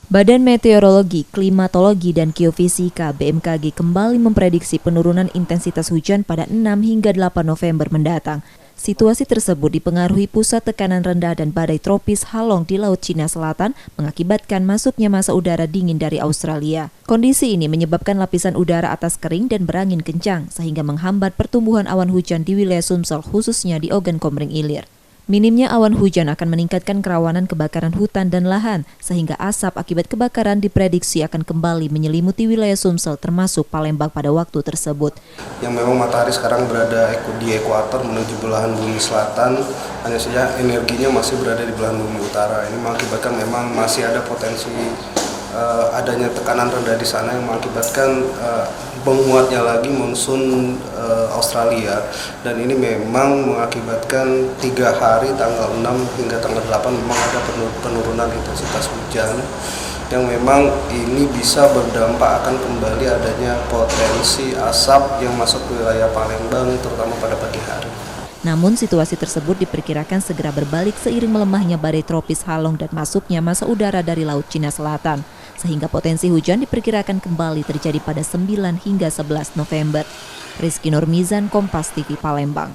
Badan Meteorologi, Klimatologi, dan Geofisika (BMKG) kembali memprediksi penurunan intensitas hujan pada 6 hingga 8 November mendatang. Situasi tersebut dipengaruhi pusat tekanan rendah dan badai tropis Halong di Laut Cina Selatan mengakibatkan masuknya massa udara dingin dari Australia. Kondisi ini menyebabkan lapisan udara atas kering dan berangin kencang sehingga menghambat pertumbuhan awan hujan di wilayah Sumsel khususnya di Ogan Komering Ilir. Minimnya awan hujan akan meningkatkan kerawanan kebakaran hutan dan lahan, sehingga asap akibat kebakaran diprediksi akan kembali menyelimuti wilayah Sumsel termasuk Palembang pada waktu tersebut. Yang memang matahari sekarang berada di ekuator menuju belahan bumi selatan, hanya saja energinya masih berada di belahan bumi utara. Ini mengakibatkan memang masih ada potensi adanya tekanan rendah di sana yang mengakibatkan menguatnya lagi monsun Australia, dan ini memang mengakibatkan 3 hari tanggal 6 hingga tanggal 8 memang ada penurunan intensitas hujan yang memang ini bisa berdampak akan kembali adanya potensi asap yang masuk ke wilayah Palembang terutama pada pagi hari. Namun situasi tersebut diperkirakan segera berbalik seiring melemahnya badai tropis Halong dan masuknya massa udara dari Laut Cina Selatan, sehingga potensi hujan diperkirakan kembali terjadi pada 9 hingga 11 November. Rizky Nurmizan, Kompas TV, Palembang.